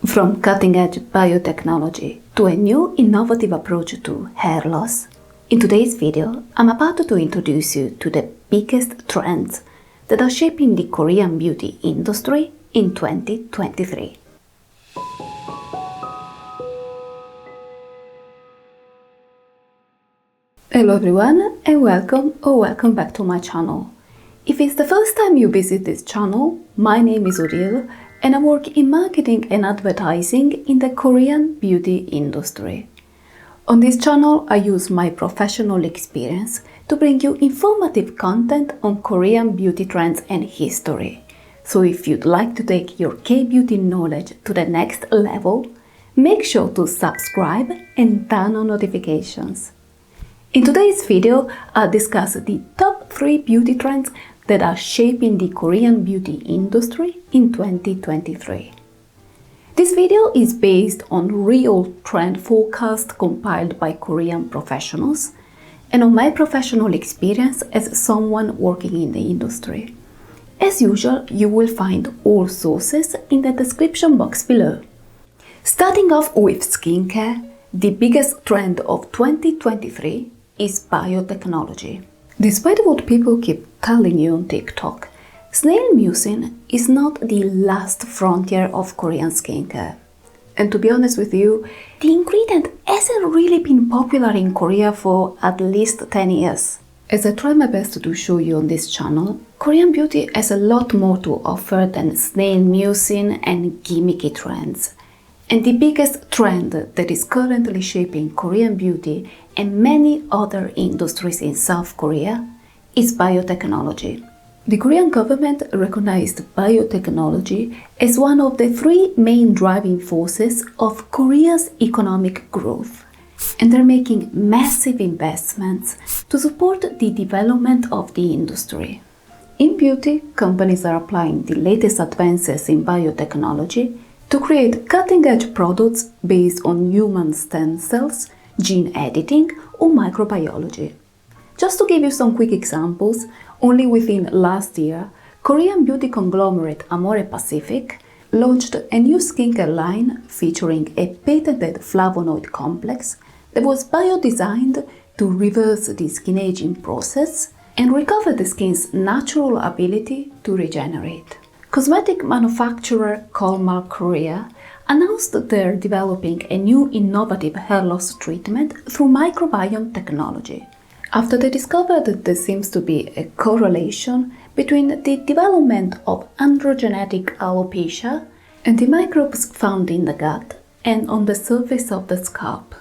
From cutting-edge biotechnology to a new innovative approach to hair loss, in today's video, I'm about to introduce you to the biggest trends that are shaping the Korean beauty industry in 2023. Hello everyone and welcome back to my channel. If it's the first time you visit this channel, my name is Odile and I work in marketing and advertising in the Korean beauty industry. On this channel, I use my professional experience to bring you informative content on Korean beauty trends and history. So if you'd like to take your K-beauty knowledge to the next level, make sure to subscribe and turn on notifications. In today's video, I'll discuss the top 3 beauty trends that are shaping the Korean beauty industry in 2023. This video is based on real trend forecasts compiled by Korean professionals and on my professional experience as someone working in the industry. As usual, you will find all sources in the description box below. Starting off with skincare, the biggest trend of 2023 is biotechnology. Despite what people keep telling you on TikTok, snail mucin is not the last frontier of Korean skincare. And to be honest with you, the ingredient hasn't really been popular in Korea for at least 10 years. As I try my best to show you on this channel, Korean beauty has a lot more to offer than snail mucin and gimmicky trends. And the biggest trend that is currently shaping Korean beauty and many other industries in South Korea is biotechnology. The Korean government recognized biotechnology as one of the 3 main driving forces of Korea's economic growth, and they're making massive investments to support the development of the industry. In beauty, companies are applying the latest advances in biotechnology to create cutting-edge products based on human stem cells, gene editing, or microbiology. Just to give you some quick examples, only within last year, Korean beauty conglomerate Amore Pacific launched a new skincare line featuring a patented flavonoid complex that was bio-designed to reverse the skin aging process and recover the skin's natural ability to regenerate. Cosmetic manufacturer Kolmar Korea announced that they're developing a new innovative hair loss treatment through microbiome technology, after they discovered that there seems to be a correlation between the development of androgenetic alopecia and the microbes found in the gut and on the surface of the scalp.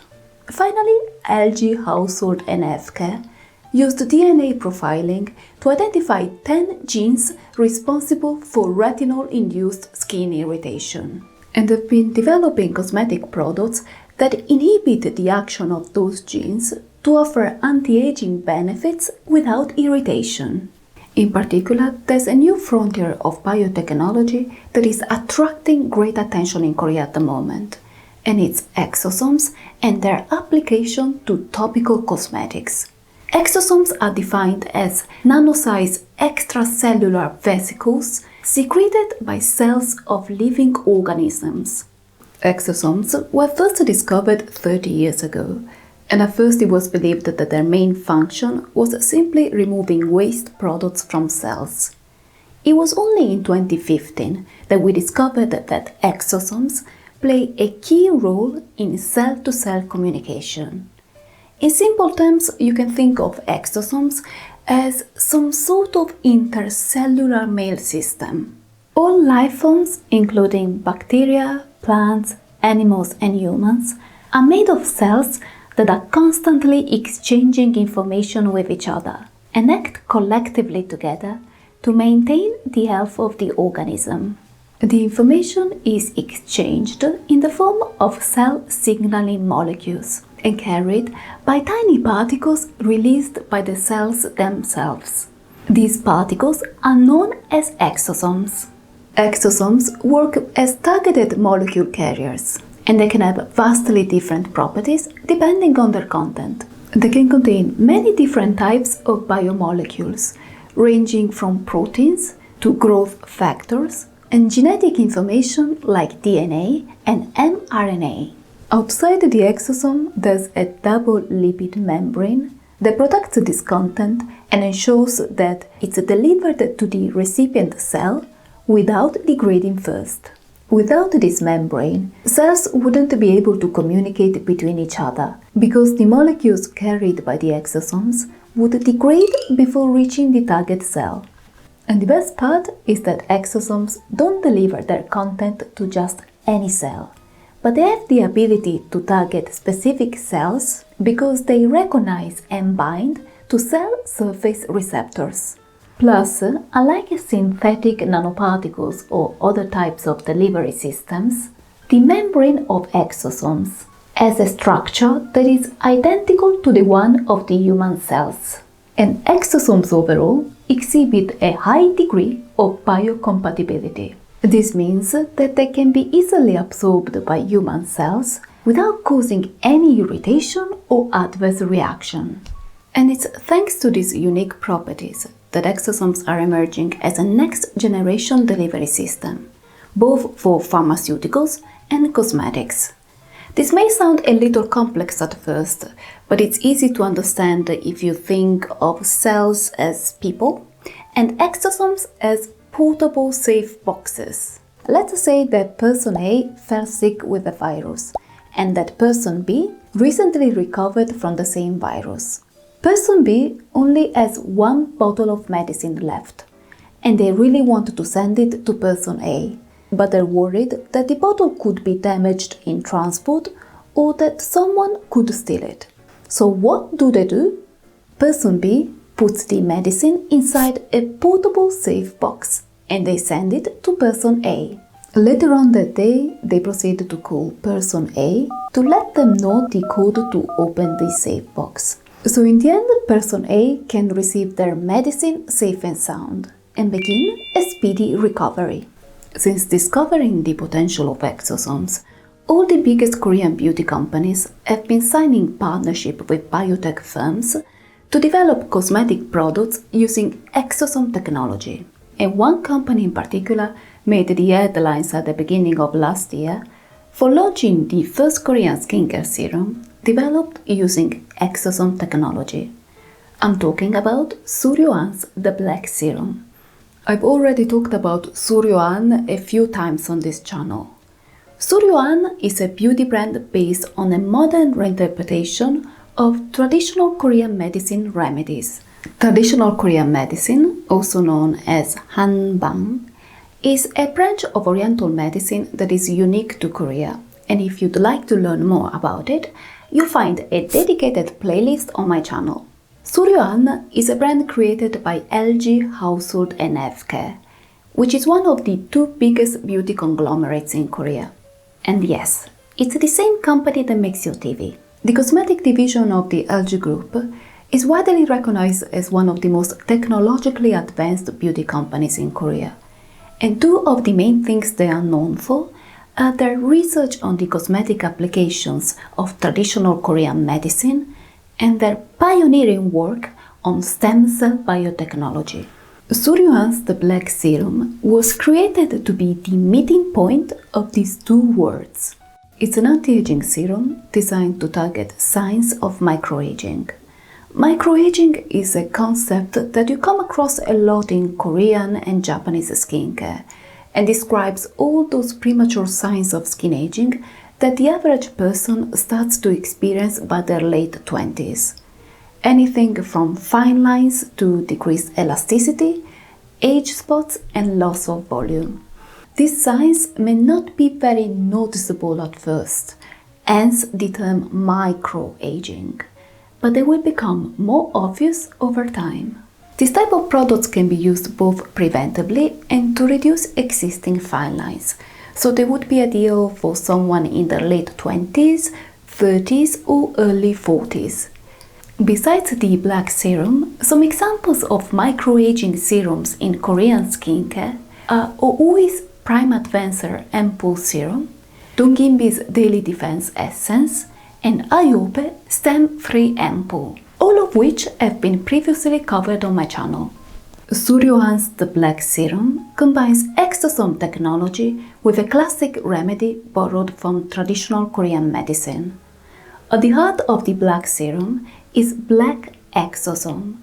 Finally, LG Household and Healthcare used DNA profiling to identify 10 genes responsible for retinol-induced skin irritation. And they've been developing cosmetic products that inhibit the action of those genes to offer anti-aging benefits without irritation. In particular, there's a new frontier of biotechnology that is attracting great attention in Korea at the moment, and it's exosomes and their application to topical cosmetics. Exosomes are defined as nano-sized extracellular vesicles secreted by cells of living organisms. Exosomes were first discovered 30 years ago, and at first it was believed that their main function was simply removing waste products from cells. It was only in 2015 that we discovered that exosomes play a key role in cell-to-cell communication. In simple terms, you can think of exosomes as some sort of intercellular mail system. All life forms, including bacteria, plants, animals and humans, are made of cells that are constantly exchanging information with each other and act collectively together to maintain the health of the organism. The information is exchanged in the form of cell signaling molecules and carried by tiny particles released by the cells themselves. These particles are known as exosomes. Exosomes work as targeted molecule carriers, and they can have vastly different properties depending on their content. They can contain many different types of biomolecules, ranging from proteins to growth factors, and genetic information like DNA and mRNA. Outside the exosome, there's a double lipid membrane that protects this content and ensures that it's delivered to the recipient cell without degrading first. Without this membrane, cells wouldn't be able to communicate between each other because the molecules carried by the exosomes would degrade before reaching the target cell. And the best part is that exosomes don't deliver their content to just any cell, but they have the ability to target specific cells because they recognize and bind to cell surface receptors. Plus, unlike synthetic nanoparticles or other types of delivery systems, the membrane of exosomes has a structure that is identical to the one of the human cells. And exosomes overall exhibit a high degree of biocompatibility. This means that they can be easily absorbed by human cells without causing any irritation or adverse reaction. And it's thanks to these unique properties that exosomes are emerging as a next-generation delivery system, both for pharmaceuticals and cosmetics. This may sound a little complex at first, but it's easy to understand if you think of cells as people and exosomes as portable safe boxes. Let's say that person A fell sick with a virus and that person B recently recovered from the same virus. Person B only has one bottle of medicine left and they really want to send it to person A, but they're worried that the bottle could be damaged in transport or that someone could steal it. So what do? Person B puts the medicine inside a portable safe box and they send it to person A. Later on that day, they proceed to call person A to let them know the code to open the safe box. So in the end, person A can receive their medicine safe and sound and begin a speedy recovery. Since discovering the potential of exosomes, all the biggest Korean beauty companies have been signing partnership with biotech firms to develop cosmetic products using exosome technology. And one company in particular made the headlines at the beginning of last year for launching the first Korean skincare serum developed using exosome technology. I'm talking about Suryoan's The Black Serum. I've already talked about Suryoan a few times on this channel. Suryoan is a beauty brand based on a modern reinterpretation of traditional Korean medicine remedies. Traditional Korean medicine, also known as Hanbang, is a branch of Oriental medicine that is unique to Korea. And if you'd like to learn more about it, you'll find a dedicated playlist on my channel. Suryoan is a brand created by LG Household and Healthcare, which is one of the two biggest beauty conglomerates in Korea. And yes, it's the same company that makes your TV. The cosmetic division of the LG Group is widely recognized as one of the most technologically advanced beauty companies in Korea. And two of the main things they are known for are their research on the cosmetic applications of traditional Korean medicine and their pioneering work on stem cell biotechnology. Suryoan's The Black Serum was created to be the meeting point of these two worlds. It's an anti-aging serum designed to target signs of microaging. Microaging is a concept that you come across a lot in Korean and Japanese skincare and describes all those premature signs of skin aging that the average person starts to experience by their late 20s. Anything from fine lines to decreased elasticity, age spots and loss of volume. These signs may not be very noticeable at first, hence the term microaging, but they will become more obvious over time. This type of products can be used both preventively and to reduce existing fine lines, so they would be ideal for someone in their late 20s, 30s or early 40s. Besides the Black Serum, some examples of microaging serums in Korean skincare are Oui's Prime Advancer Ampoule Serum, Donginbi's Daily Defense Essence, and Ayope Stem Free Ampoule, all of which have been previously covered on my channel. Suryohan's The Black Serum combines exosome technology with a classic remedy borrowed from traditional Korean medicine. At the heart of the Black Serum is black exosome,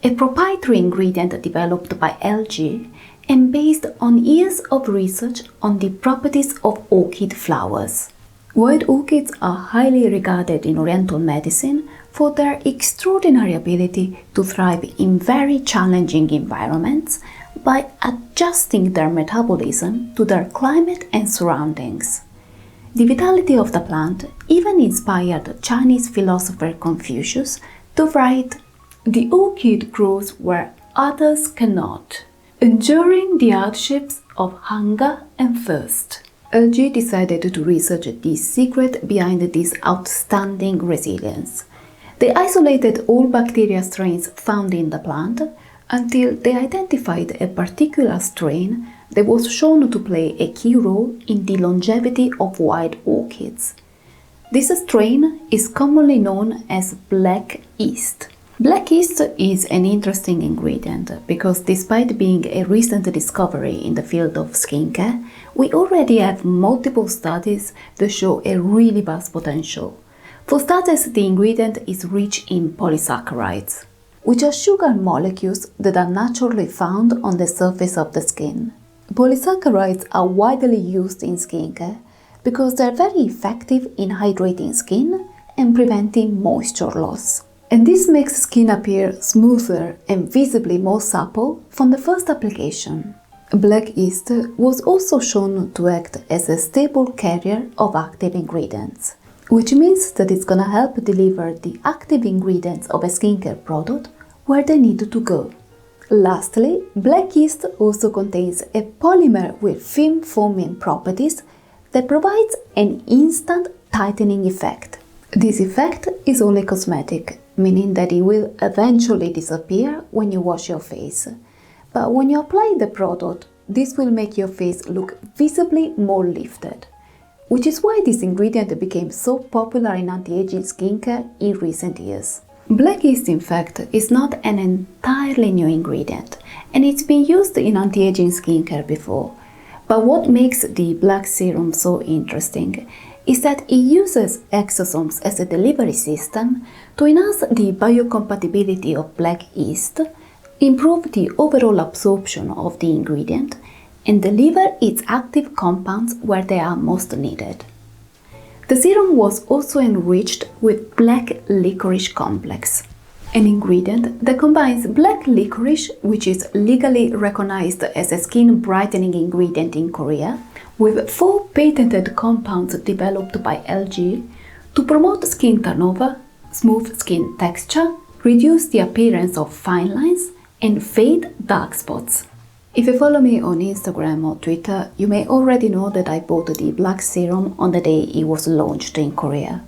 a proprietary ingredient developed by LG and based on years of research on the properties of orchid flowers. White orchids are highly regarded in Oriental medicine for their extraordinary ability to thrive in very challenging environments by adjusting their metabolism to their climate and surroundings. The vitality of the plant even inspired Chinese philosopher Confucius to write, "The orchid grows where others cannot, enduring the hardships of hunger and thirst." LG decided to research the secret behind this outstanding resilience. They isolated all bacteria strains found in the plant until they identified a particular strain that was shown to play a key role in the longevity of white orchids. This strain is commonly known as black yeast. Black yeast is an interesting ingredient because despite being a recent discovery in the field of skincare, we already have multiple studies that show a really vast potential. For starters, the ingredient is rich in polysaccharides, which are sugar molecules that are naturally found on the surface of the skin. Polysaccharides are widely used in skincare because they're very effective in hydrating skin and preventing moisture loss. And this makes skin appear smoother and visibly more supple from the first application. Black yeast was also shown to act as a stable carrier of active ingredients, which means that it's gonna help deliver the active ingredients of a skincare product where they need to go. Lastly, black yeast also contains a polymer with film forming properties that provides an instant tightening effect. This effect is only cosmetic, meaning that it will eventually disappear when you wash your face. But when you apply the product, this will make your face look visibly more lifted, which is why this ingredient became so popular in anti-aging skincare in recent years. Black yeast, in fact, is not an entirely new ingredient, and it's been used in anti-aging skincare before. But what makes the Black Serum so interesting is that it uses exosomes as a delivery system to enhance the biocompatibility of black yeast, improve the overall absorption of the ingredient, and deliver its active compounds where they are most needed. The serum was also enriched with black licorice complex, an ingredient that combines black licorice, which is legally recognized as a skin brightening ingredient in Korea, with 4 patented compounds developed by LG to promote skin turnover, smooth skin texture, reduce the appearance of fine lines, and fade dark spots. If you follow me on Instagram or Twitter, you may already know that I bought the Black Serum on the day it was launched in Korea.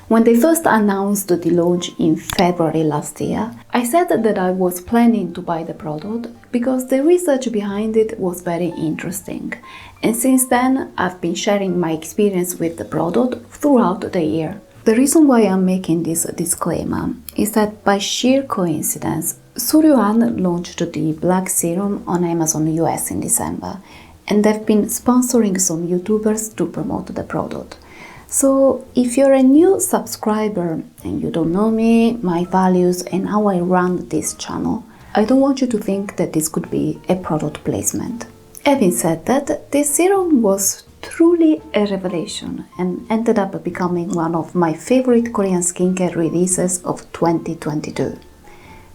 When they first announced the launch in February last year, I said that I was planning to buy the product because the research behind it was very interesting. And since then, I've been sharing my experience with the product throughout the year. The reason why I'm making this disclaimer is that by sheer coincidence, Suryohan launched the Black Serum on Amazon US in December, and they've been sponsoring some YouTubers to promote the product. So if you're a new subscriber and you don't know me, my values and how I run this channel, I don't want you to think that this could be a product placement. Having said that, this serum was truly a revelation and ended up becoming one of my favorite Korean skincare releases of 2022.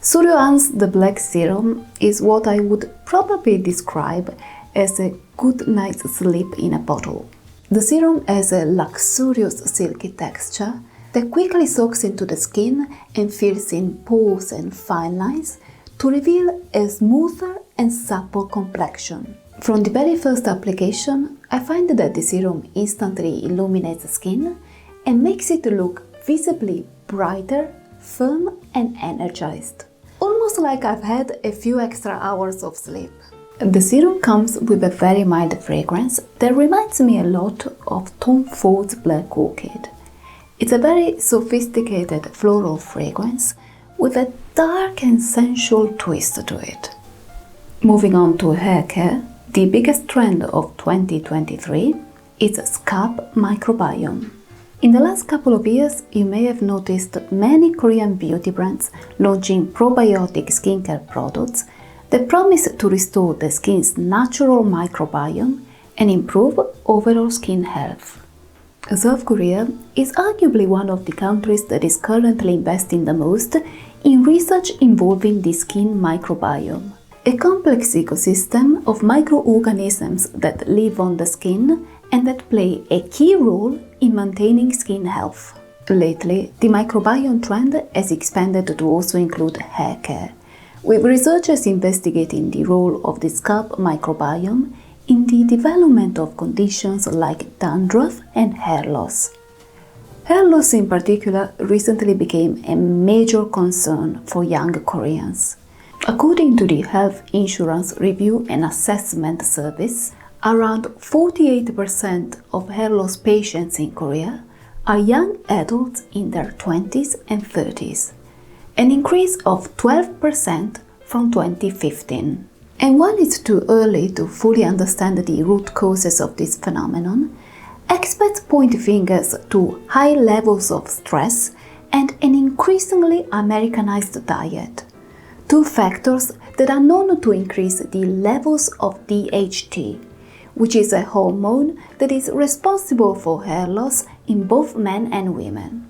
Suryohan's The Black Serum is what I would probably describe as a good night's sleep in a bottle. The serum has a luxurious silky texture that quickly soaks into the skin and fills in pores and fine lines to reveal a smoother and supple complexion. From the very first application, I find that the serum instantly illuminates the skin and makes it look visibly brighter, firm and energized. Almost like I've had a few extra hours of sleep. The serum comes with a very mild fragrance that reminds me a lot of Tom Ford's Black Orchid. It's a very sophisticated floral fragrance with a dark and sensual twist to it. Moving on to hair care, the biggest trend of 2023 is scalp microbiome. In the last couple of years, you may have noticed many Korean beauty brands launching probiotic skincare products that promise to restore the skin's natural microbiome and improve overall skin health. South Korea is arguably one of the countries that is currently investing the most in research involving the skin microbiome, a complex ecosystem of microorganisms that live on the skin and that play a key role in maintaining skin health. Lately, the microbiome trend has expanded to also include hair care, with researchers investigating the role of the scalp microbiome in the development of conditions like dandruff and hair loss. Hair loss in particular recently became a major concern for young Koreans. According to the Health Insurance Review and Assessment Service, around 48% of hair loss patients in Korea are young adults in their 20s and 30s, an increase of 12% from 2015. And while it's too early to fully understand the root causes of this phenomenon, experts point fingers to high levels of stress and an increasingly Americanized diet, two factors that are known to increase the levels of DHT, which is a hormone that is responsible for hair loss in both men and women.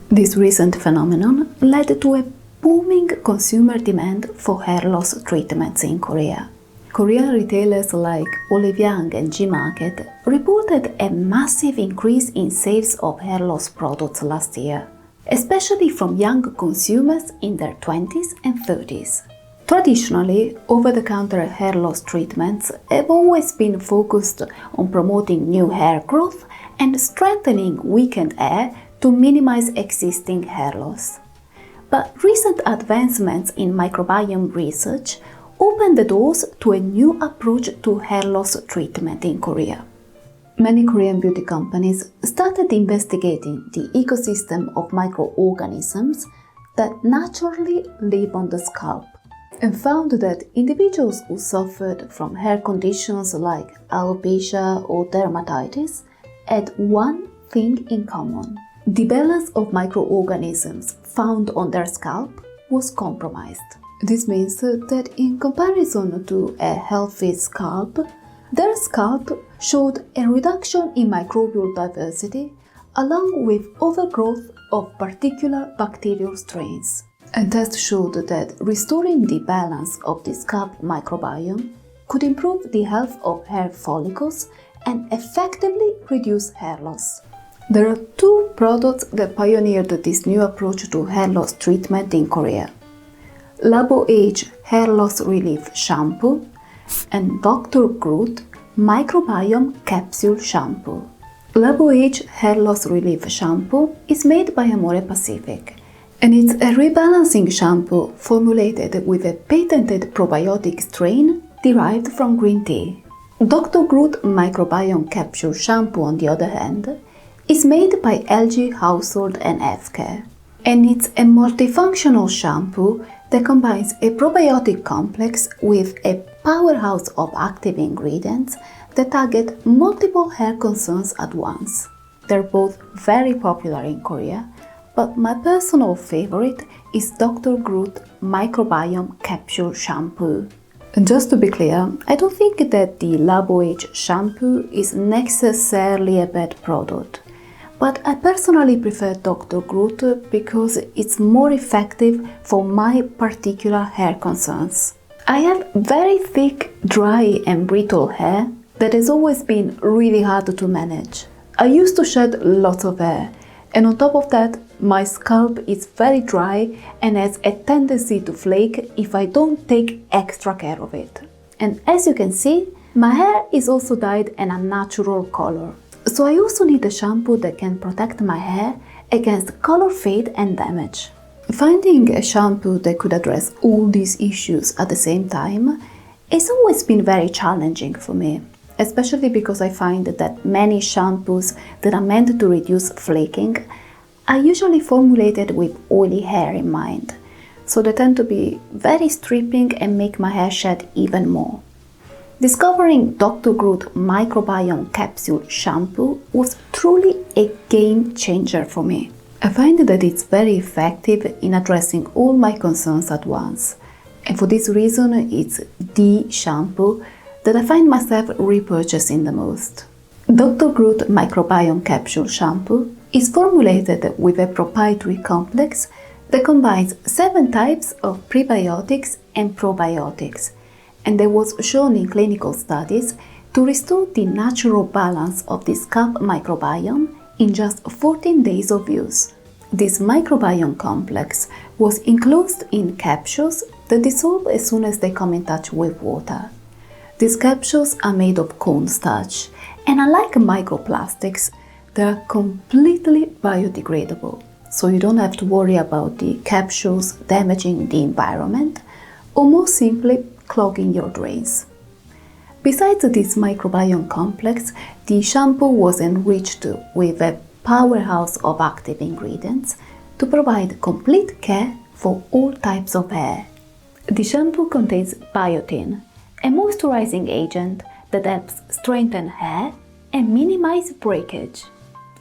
This recent phenomenon led to a booming consumer demand for hair loss treatments in Korea. Korean retailers like Olive Young and G-Market reported a massive increase in sales of hair loss products last year, especially from young consumers in their 20s and 30s. Traditionally, over-the-counter hair loss treatments have always been focused on promoting new hair growth and strengthening weakened hair to minimize existing hair loss. But recent advancements in microbiome research opened the doors to a new approach to hair loss treatment in Korea. Many Korean beauty companies started investigating the ecosystem of microorganisms that naturally live on the scalp, and found that individuals who suffered from hair conditions like alopecia or dermatitis had one thing in common. The balance of microorganisms found on their scalp was compromised. This means that in comparison to a healthy scalp, their scalp showed a reduction in microbial diversity along with overgrowth of particular bacterial strains. And tests showed that restoring the balance of the scalp microbiome could improve the health of hair follicles and effectively reduce hair loss. There are two products that pioneered this new approach to hair loss treatment in Korea: Labo Age Hair Loss Relief Shampoo and Dr. Groot Microbiome Capsule Shampoo. Labo Age Hair Loss Relief Shampoo is made by Amore Pacific, and it's a rebalancing shampoo formulated with a patented probiotic strain derived from green tea. Dr. Groot Microbiome Capsule Shampoo, on the other hand, is made by LG Household and Healthcare, and it's a multifunctional shampoo that combines a probiotic complex with a powerhouse of active ingredients that target multiple hair concerns at once. They're both very popular in Korea, but my personal favorite is Dr. Groot Microbiome Capsule Shampoo. And just to be clear, I don't think that the Labo Age shampoo is necessarily a bad product, but I personally prefer Dr. Groot because it's more effective for my particular hair concerns. I have very thick, dry and brittle hair that has always been really hard to manage. I used to shed lots of hair, and on top of that, my scalp is very dry and has a tendency to flake if I don't take extra care of it. And as you can see, my hair is also dyed an unnatural color. So I also need a shampoo that can protect my hair against color fade and damage. Finding a shampoo that could address all these issues at the same time has always been very challenging for me, especially because I find that many shampoos that are meant to reduce flaking are usually formulated with oily hair in mind. so they tend to be very stripping and make my hair shed even more. Discovering Dr. Groot Microbiome Capsule Shampoo was truly a game changer for me. I find that it's very effective in addressing all my concerns at once, and for this reason it's the shampoo that I find myself repurchasing the most. Dr. Groot Microbiome Capsule Shampoo is formulated with a proprietary complex that combines 7 types of prebiotics and probiotics, and that was shown in clinical studies to restore the natural balance of the scalp microbiome in just 14 days of use. This microbiome complex was enclosed in capsules that dissolve as soon as they come in touch with water. These capsules are made of cornstarch, and unlike microplastics, they are completely biodegradable, so you don't have to worry about the capsules damaging the environment or more simply clogging your drains. Besides this microbiome complex, the shampoo was enriched with a powerhouse of active ingredients to provide complete care for all types of hair. The shampoo contains biotin, a moisturizing agent that helps strengthen hair and minimize breakage.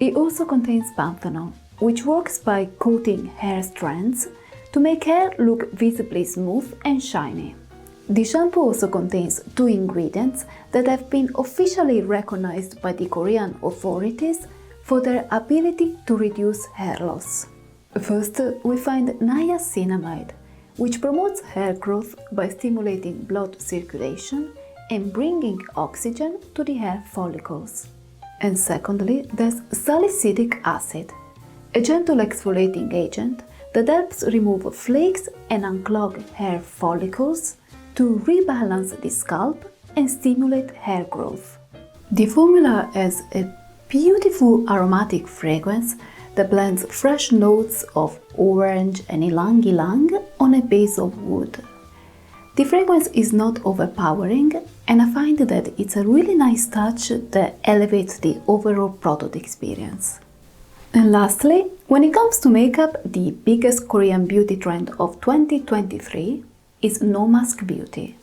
It also contains panthenol, which works by coating hair strands to make hair look visibly smooth and shiny. The shampoo also contains 2 ingredients that have been officially recognized by the Korean authorities for their ability to reduce hair loss. First, we find niacinamide, which promotes hair growth by stimulating blood circulation and bringing oxygen to the hair follicles. And secondly, there's salicylic acid, a gentle exfoliating agent that helps remove flakes and unclog hair follicles to rebalance the scalp and stimulate hair growth. The formula has a beautiful aromatic fragrance that blends fresh notes of orange and ylang ylang on a base of wood. The fragrance is not overpowering, and I find that it's a really nice touch that elevates the overall product experience. And lastly, when it comes to makeup, the biggest Korean beauty trend of 2023 is no mask beauty.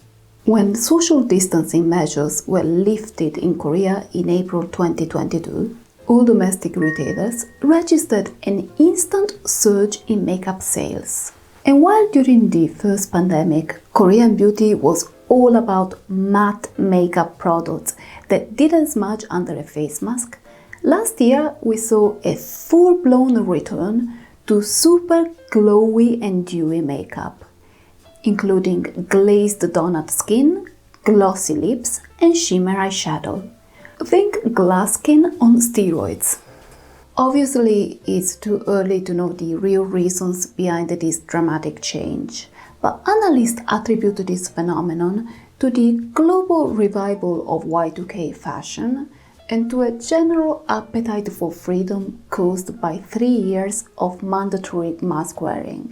When social distancing measures were lifted in Korea in April 2022, all domestic retailers registered an instant surge in makeup sales. And while during the first pandemic, Korean beauty was all about matte makeup products that didn't smudge under a face mask, last year we saw a full-blown return to super glowy and dewy makeup, including glazed donut skin, glossy lips, and shimmer eyeshadow. Think glass skin on steroids. Obviously, it's too early to know the real reasons behind this dramatic change, but analysts attribute this phenomenon to the global revival of Y2K fashion and to a general appetite for freedom caused by 3 years of mandatory mask wearing.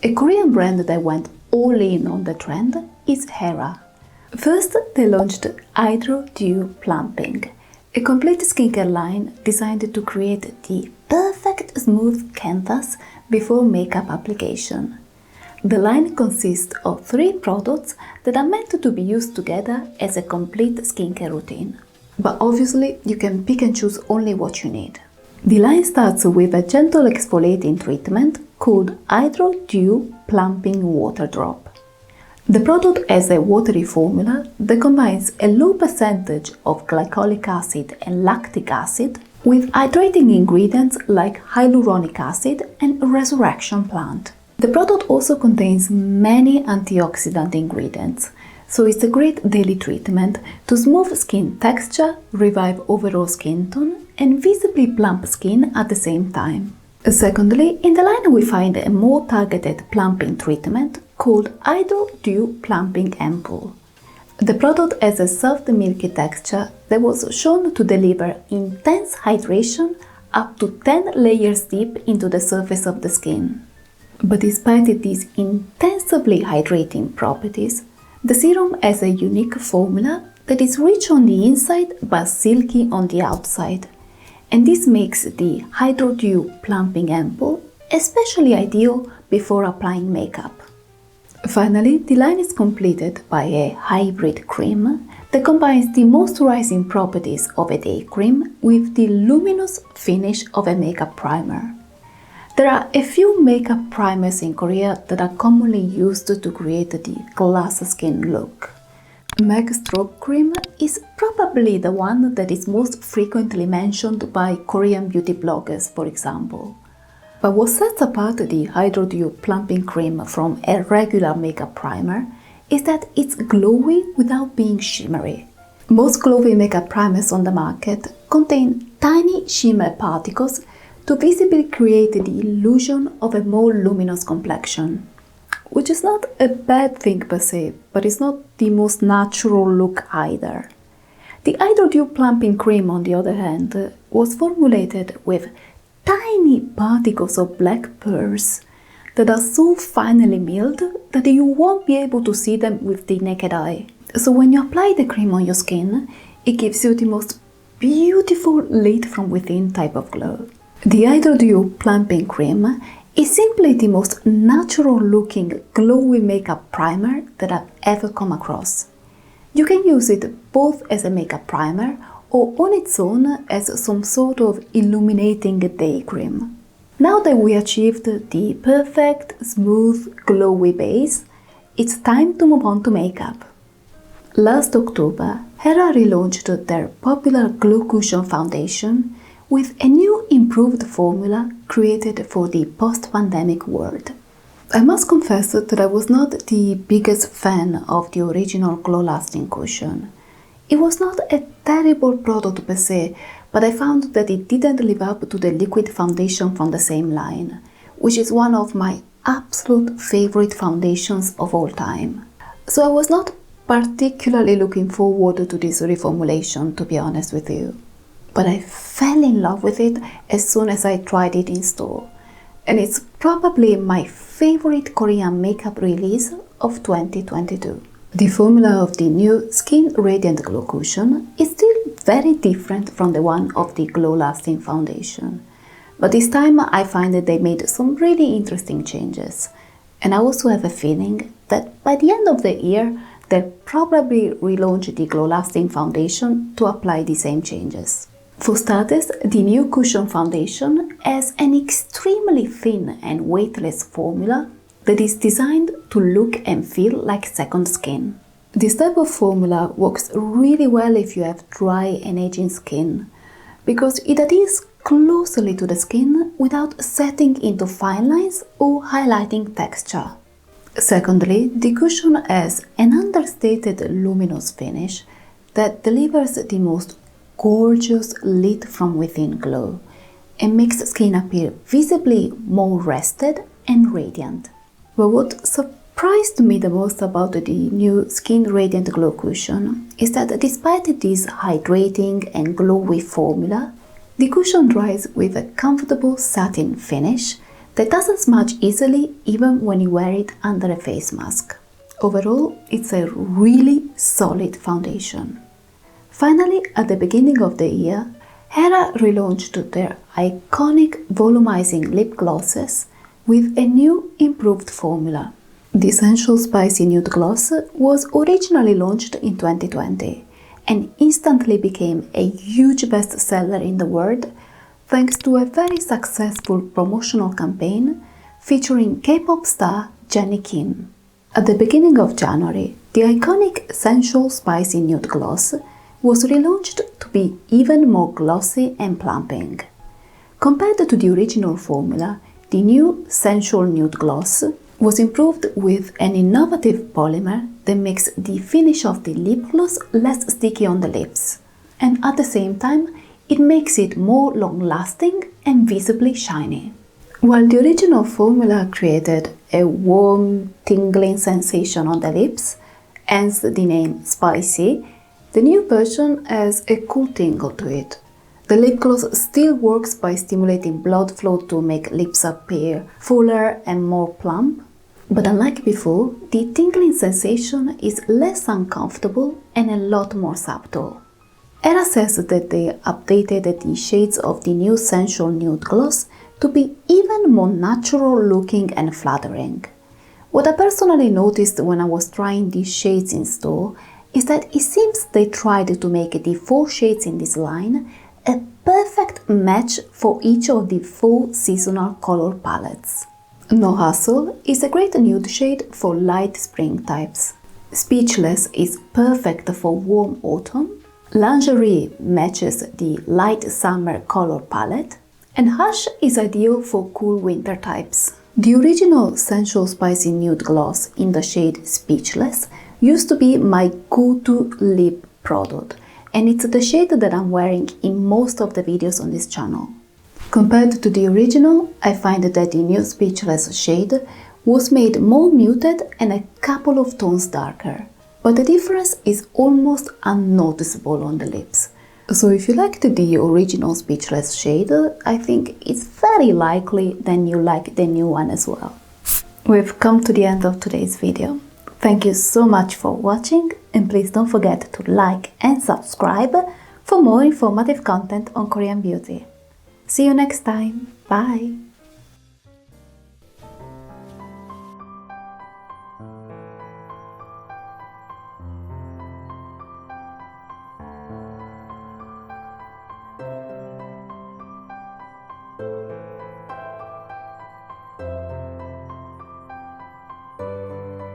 A Korean brand that went all in on the trend is Hera. First, they launched Hydro Dew Plumping, a complete skincare line designed to create the perfect smooth canvas before makeup application. The line consists of 3 products that are meant to be used together as a complete skincare routine. But obviously, you can pick and choose only what you need. The line starts with a gentle exfoliating treatment called Hydro Dew Plumping Water Drop. The product has a watery formula that combines a low percentage of glycolic acid and lactic acid with hydrating ingredients like hyaluronic acid and resurrection plant. The product also contains many antioxidant ingredients, so it's a great daily treatment to smooth skin texture, revive overall skin tone, and visibly plump skin at the same time. Secondly, in the line we find a more targeted plumping treatment called Hydro Dew Plumping Ampoule. The product has a soft milky texture that was shown to deliver intense hydration up to 10 layers deep into the surface of the skin. But despite these intensively hydrating properties, the serum has a unique formula that is rich on the inside but silky on the outside, and this makes the Hydro Dew Plumping Ampoule especially ideal before applying makeup. Finally, the line is completed by a hybrid cream that combines the moisturizing properties of a day cream with the luminous finish of a makeup primer. There are a few makeup primers in Korea that are commonly used to create the glass skin look. MAC Strobe Cream is probably the one that is most frequently mentioned by Korean beauty bloggers, for example. But what sets apart the Hydro Dew Plumping Cream from a regular makeup primer is that it's glowy without being shimmery. Most glowy makeup primers on the market contain tiny shimmer particles to visibly create the illusion of a more luminous complexion, which is not a bad thing per se, but it's not the most natural look either. The Hydro Dew Plumping Cream, on the other hand, was formulated with tiny particles of black pearls that are so finely milled that you won't be able to see them with the naked eye. So when you apply the cream on your skin, it gives you the most beautiful lit from within type of glow. The Hydro Dew Plumping Cream is simply the most natural looking glowy makeup primer that I've ever come across. You can use it both as a makeup primer or on its own as some sort of illuminating day cream. Now that we achieved the perfect, smooth, glowy base, it's time to move on to makeup. Last October, Hera relaunched their popular Glow Cushion foundation with a new improved formula created for the post-pandemic world. I must confess that I was not the biggest fan of the original Glow Lasting Cushion. It was not a terrible product per se, but I found that it didn't live up to the liquid foundation from the same line, which is one of my absolute favorite foundations of all time. So I was not particularly looking forward to this reformulation, to be honest with you. But I fell in love with it as soon as I tried it in store, and it's probably my favorite Korean makeup release of 2022. The formula of the new Skin Radiant Glow Cushion is still very different from the one of the Glow Lasting Foundation, but this time I find that they made some really interesting changes, and I also have a feeling that by the end of the year they'll probably relaunch the Glow Lasting Foundation to apply the same changes. For starters, the new Cushion Foundation has an extremely thin and weightless formula that is designed to look and feel like second skin. This type of formula works really well if you have dry and aging skin, because it adheres closely to the skin without setting into fine lines or highlighting texture. Secondly, the cushion has an understated luminous finish that delivers the most gorgeous lit from within glow and makes skin appear visibly more rested and radiant. But what surprised me the most about the new Skin Radiant Glow Cushion is that despite this hydrating and glowy formula, the cushion dries with a comfortable satin finish that doesn't smudge easily even when you wear it under a face mask. Overall, it's a really solid foundation. Finally, at the beginning of the year, Hera relaunched their iconic volumizing lip glosses with a new improved formula. The Essential Spicy Nude Gloss was originally launched in 2020 and instantly became a huge bestseller in the world thanks to a very successful promotional campaign featuring K-pop star Jennie Kim. At the beginning of January, the iconic Essential Spicy Nude Gloss was relaunched to be even more glossy and plumping. Compared to the original formula, the new Sensual Nude Gloss was improved with an innovative polymer that makes the finish of the lip gloss less sticky on the lips, and at the same time, it makes it more long-lasting and visibly shiny. While the original formula created a warm, tingling sensation on the lips, hence the name Spicy, the new version has a cool tingle to it. The lip gloss still works by stimulating blood flow to make lips appear fuller and more plump, but unlike before, the tingling sensation is less uncomfortable and a lot more subtle. Hera says that they updated the shades of the new Sensual Nude Gloss to be even more natural looking and flattering. What I personally noticed when I was trying these shades in store is that it seems they tried to make the 4 shades in this line a perfect match for each of the 4 seasonal color palettes. No Hustle is a great nude shade for light spring types. Speechless is perfect for warm autumn. Lingerie matches the light summer color palette. And Hush is ideal for cool winter types. The original Sensual Spicy Nude Gloss in the shade Speechless used to be my go-to lip product, and it's the shade that I'm wearing in most of the videos on this channel. Compared to the original, I find that the new Speechless shade was made more muted and a couple of tones darker, but the difference is almost unnoticeable on the lips. So if you liked the original Speechless shade, I think it's very likely then you like the new one as well. We've come to the end of today's video. Thank you so much for watching, and please don't forget to like and subscribe for more informative content on Korean beauty. See you next time. Bye!